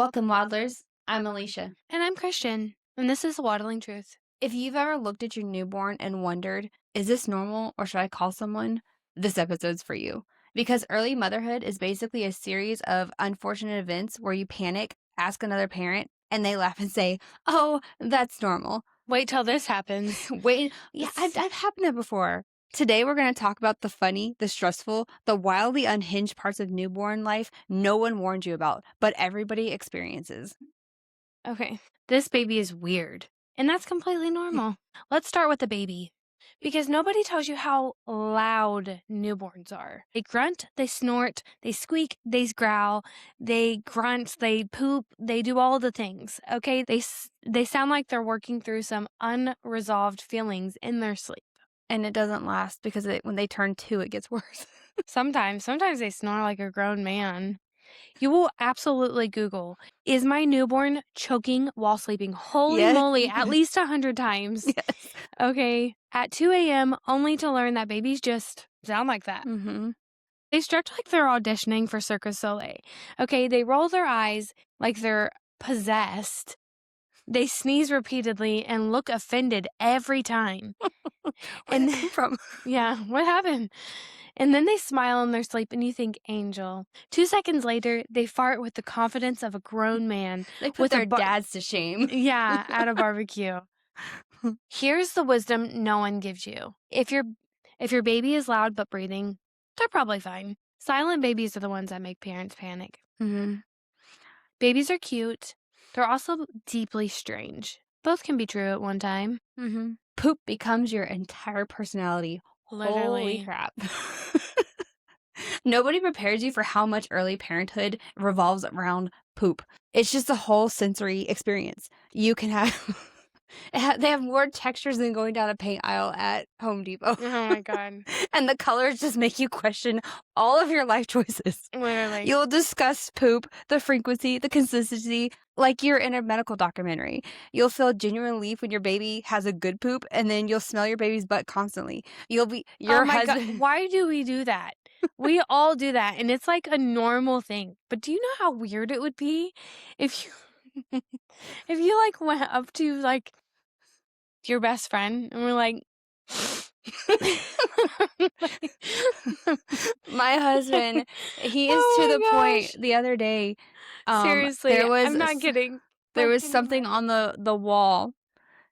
Welcome, Waddlers. I'm Alicia. And I'm Kristian, and this is Waddling Truth. If you've ever looked at your newborn and wondered, is this normal or should I call someone? This episode's for you. Because early motherhood is basically a series of unfortunate events where you panic, ask another parent, and they laugh and say, oh, that's normal. Wait till this happens. Wait, yeah, I've happened that before. Today, we're going to talk about the funny, the stressful, the wildly unhinged parts of newborn life no one warned you about, but everybody experiences. Okay, this baby is weird, and that's completely normal. Let's start with the baby, because nobody tells you how loud newborns are. They grunt, they snort, they squeak, they growl, they grunt, they poop, they do all the things, okay? They sound like they're working through some unresolved feelings in their sleep. And it doesn't last because when they turn 2, it gets worse. Sometimes they snore like a grown man. You will absolutely Google, is my newborn choking while sleeping? Holy moly, at least 100 times. Yes. Okay, at 2 a.m., only to learn that babies just sound like that. Mm-hmm. They stretch like they're auditioning for Cirque du Soleil. Okay, they roll their eyes like they're possessed. They sneeze repeatedly and look offended every time. And from yeah, what happened? And then they smile in their sleep and you think, angel. 2 seconds later, they fart with the confidence of a grown man. They put their dads to shame. Yeah, at a barbecue. Here's the wisdom no one gives you. If your baby is loud but breathing, they're probably fine. Silent babies are the ones that make parents panic. Mm-hmm. Babies are cute. They're also deeply strange. Both can be true at one time. Mm-hmm. Poop becomes your entire personality. Literally. Holy crap. Nobody prepares you for how much early parenthood revolves around poop. It's just a whole sensory experience. You can have... They have more textures than going down a paint aisle at Home Depot. Oh my God. And the colors just make you question all of your life choices. Literally. You'll discuss poop, the frequency, the consistency, like you're in a medical documentary. You'll feel genuine relief when your baby has a good poop, and then you'll smell your baby's butt constantly. You'll be your husband. God. Why do we do that? We all do that, and it's like a normal thing. But do you know how weird it would be if you if you like went up to like your best friend and were like my husband, he is to the point the other day. Seriously, I'm not kidding. There was something on the wall.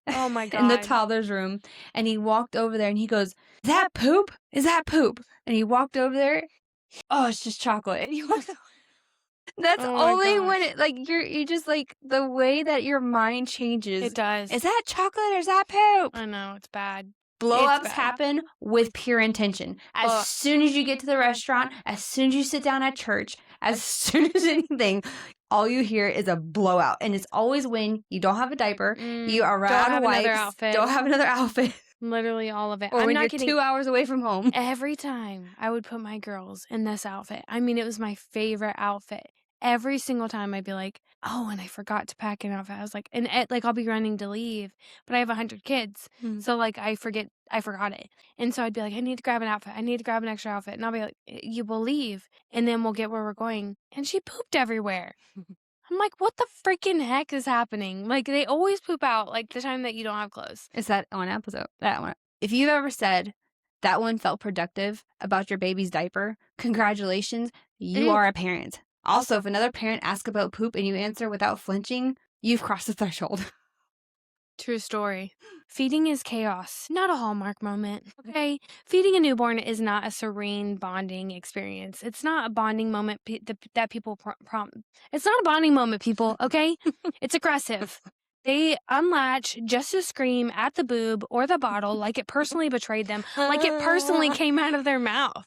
Oh my God. In the toddler's room, and he walked over there and he goes, "Is that poop? Is that poop?" And he walked over there. Oh, it's just chocolate. And he walked over. That's only when it like you just like the way that your mind changes. It does. Is that chocolate or is that poop? I know, it's bad. Blow-ups happen with pure intention. As soon as you get to the restaurant, as soon as you sit down at church, as soon as anything, all you hear is a blowout. And it's always when you don't have a diaper, you are out of wipes, don't have another outfit. Literally all of it. Or when you're 2 hours away from home. Every time I would put my girls in this outfit. I mean, it was my favorite outfit. Every single time I'd be like, oh, and I forgot to pack an outfit. I was like, and like I'll be running to leave, but I have 100 kids. So like I forgot it. And so I'd be like, I need to grab an outfit. I need to grab an extra outfit. And I'll be like, you will leave and then we'll get where we're going. And she pooped everywhere. I'm like, what the freaking heck is happening? Like they always poop out like the time that you don't have clothes. It's that one episode. That one. If you've ever said that one felt productive about your baby's diaper, congratulations, you are a parent. Also, if another parent asks about poop and you answer without flinching, you've crossed the threshold. True story. Feeding is chaos, not a Hallmark moment. Okay? Feeding a newborn is not a serene bonding experience. It's not a bonding moment that people It's not a bonding moment, people, okay? It's aggressive. They unlatch just to scream at the boob or the bottle like it personally betrayed them, like it personally came out of their mouth.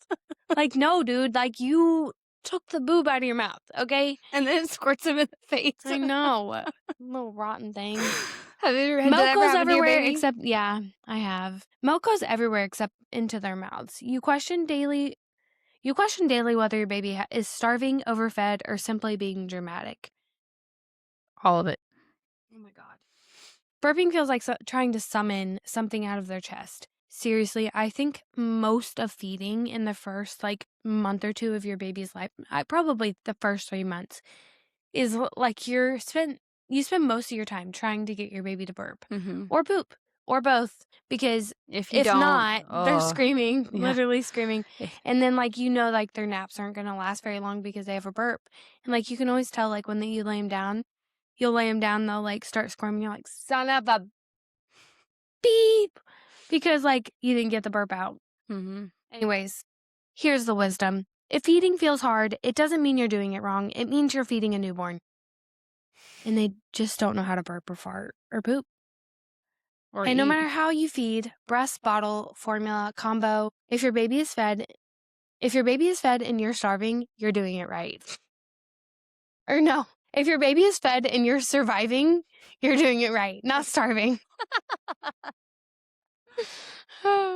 Like, no, dude, like you took the boob out of your mouth, okay? And then it squirts him in the face. I know. Little rotten thing. Have you ever had Milk goes everywhere baby? except, yeah, I have. Milk goes everywhere except into their mouths. You question daily whether your baby is starving, overfed, or simply being dramatic. All of it. Oh my God. Burping feels like trying to summon something out of their chest. Seriously, I think most of feeding in the first like month or two of your baby's life, probably the first 3 months, is like you spend most of your time trying to get your baby to burp or poop or both, because If you if don't, not, they're screaming, yeah. literally screaming. And then like, like their naps aren't going to last very long because they have a burp. And like, you can always tell, like when you lay them down, you'll lay them down, they'll like start squirming. You're like, son of a beep, because like you didn't get the burp out. Anyways, here's the wisdom. If feeding feels hard, it doesn't mean you're doing it wrong. It means you're feeding a newborn. And they just don't know how to burp or fart or poop. Or And no eat. matter how you feed, breast, bottle, formula, combo, if your baby is fed and you're starving, you're doing it right. Or no, if your baby is fed and you're surviving, you're doing it right, not starving.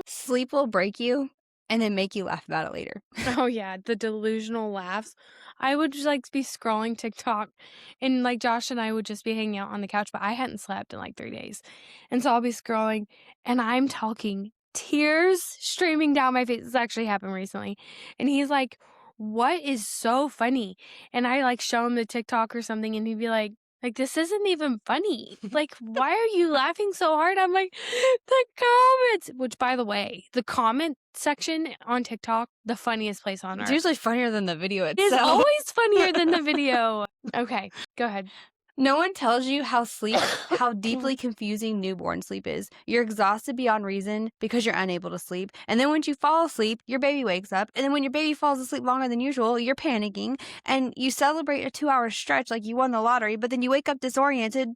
Sleep will break you and then make you laugh about it later. Oh yeah, the delusional laughs. I would just like be scrolling TikTok, and like Josh and I would just be hanging out on the couch, but I hadn't slept in like 3 days. And so I'll be scrolling and I'm talking, tears streaming down my face. This actually happened recently. And he's like, "What is so funny?" And I like show him the TikTok or something, and he'd be like, this isn't even funny. Like, why are you laughing so hard? I'm like, the comments, which by the way, the comment section on TikTok, the funniest place on It's earth. usually funnier than the video It is itself. always funnier than the video. Okay, go ahead. No one tells you how deeply confusing newborn sleep is. You're exhausted beyond reason because you're unable to sleep. And then once you fall asleep, your baby wakes up. And then when your baby falls asleep longer than usual, you're panicking. And you celebrate a 2-hour stretch like you won the lottery, but then you wake up disoriented,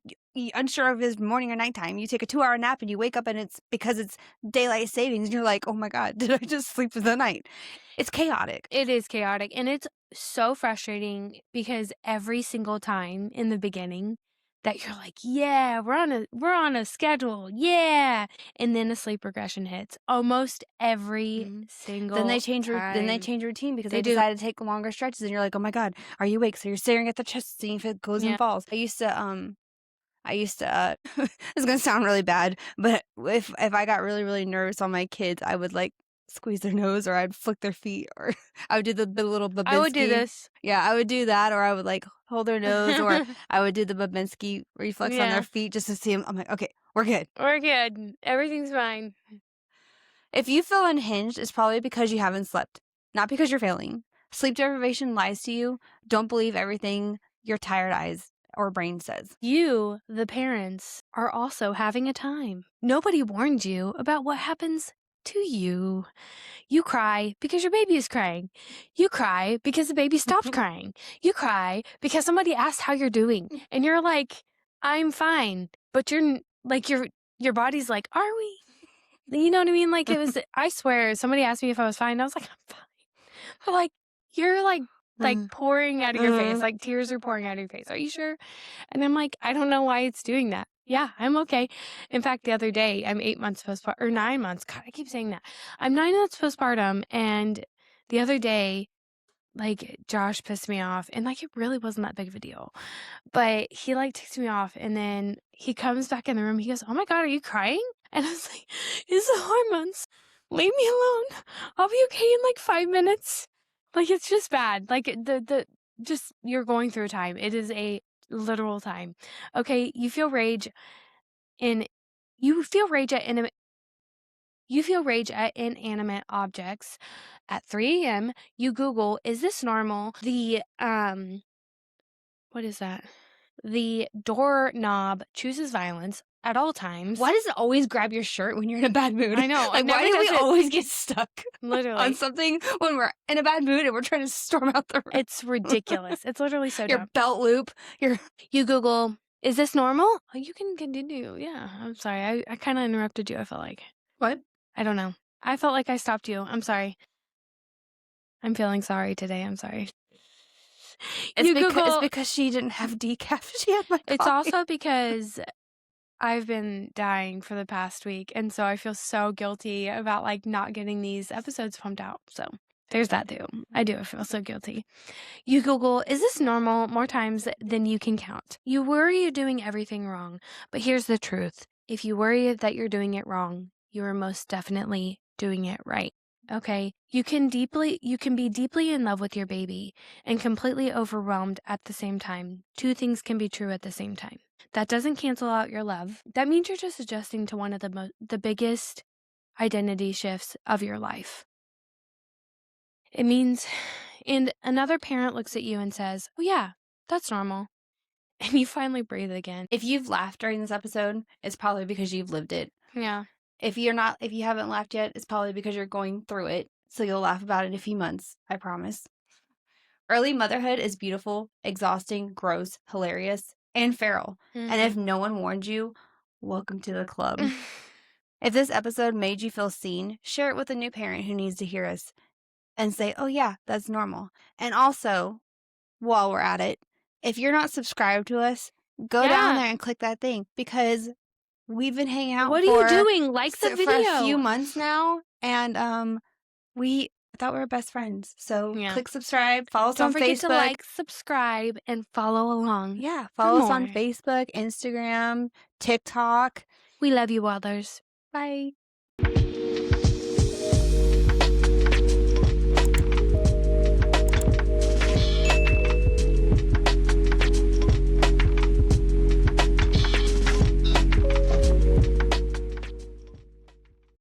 unsure if it's morning or nighttime. You take a 2-hour nap and you wake up and it's because it's daylight savings. And you're like, oh my God, did I just sleep through the night? It's chaotic. It is chaotic. And it's so frustrating because every single time in the beginning that you're like, yeah, we're on a schedule. Yeah. And then a sleep regression hits almost every single Then they change routine because they decide to take longer stretches and you're like, oh my God, are you awake? So you're staring at the chest seeing if it goes and falls. I used to it's gonna sound really bad, but if I got really, really nervous on my kids, I would like squeeze their nose or I'd flick their feet or I would do the little Babinski. I would do this. Yeah, I would do that, or I would like hold their nose or I would do the Babinski reflex on their feet just to see them. I'm like, okay, we're good. We're good. Everything's fine. If you feel unhinged, it's probably because you haven't slept, not because you're failing. Sleep deprivation lies to you. Don't believe everything your tired eyes or brain says. You, the parents, are also having a time. Nobody warned you about what happens to you. You cry because your baby is crying. You cry because the baby stopped crying. You cry because somebody asked how you're doing. And you're like, I'm fine. But you're like, your body's like, are we? You know what I mean? Like it was, I swear, somebody asked me if I was fine. I was like, I'm fine. But like, you're like pouring out of your face, like tears are pouring out of your face. Are you sure? And I'm like, I don't know why it's doing that. Yeah, I'm okay. In fact, the other day, I'm 8 months postpartum, or 9 months. God, I keep saying that. I'm 9 months postpartum, and the other day, like, Josh pissed me off, and, like, it really wasn't that big of a deal. But he, like, ticked me off, and then he comes back in the room. He goes, oh, my God, are you crying? And I was like, it's the hormones. Leave me alone. I'll be okay in, like, 5 minutes. Like, it's just bad. Like, just, you're going through a time. It is a literal time. Okay, you feel rage at inanimate objects at 3 a.m. You Google, is this normal? What is that? The doorknob chooses violence at all times. Why does it always grab your shirt when you're in a bad mood? I know. Like, why do we always get stuck on something when we're in a bad mood and we're trying to storm out the room? It's ridiculous. It's literally so Your dumb. belt loop. You Google, is this normal? Oh, you can continue. Yeah, I'm sorry. I kind of interrupted you, I felt like. What? I don't know. I felt like I stopped you. I'm sorry. I'm feeling sorry today. I'm sorry. It's because she didn't have decaf. She had my coffee. It's also because I've been dying for the past week, and so I feel so guilty about like not getting these episodes pumped out. So there's that too. I do feel so guilty. You Google, is this normal? More times than you can count. You worry you're doing everything wrong, but here's the truth. If you worry that you're doing it wrong, you are most definitely doing it right. okay? You can be deeply in love with your baby and completely overwhelmed at the same time. Two things can be true at the same time. That doesn't cancel out your love. That means you're just adjusting to one of the biggest identity shifts of your life. It means, and another parent looks at you and says, "Oh yeah, that's normal." And you finally breathe again. If you've laughed during this episode, it's probably because you've lived it. Yeah. If you haven't laughed yet, it's probably because you're going through it. So you'll laugh about it in a few months, I promise. Early motherhood is beautiful, exhausting, gross, hilarious, and feral. And if no one warned you, welcome to the club. If this episode made you feel seen, share it with a new parent who needs to hear us and say, oh yeah, that's normal. And also, while we're at it, if you're not subscribed to us, go down there and click that thing, because we've been hanging out What are you doing? Like the video. For a few months now, and we thought we were best friends. So click subscribe, follow us on Facebook. Don't forget to like, subscribe, and follow along. Yeah, follow us on Facebook, Instagram, TikTok. We love you, Waddlers. Bye.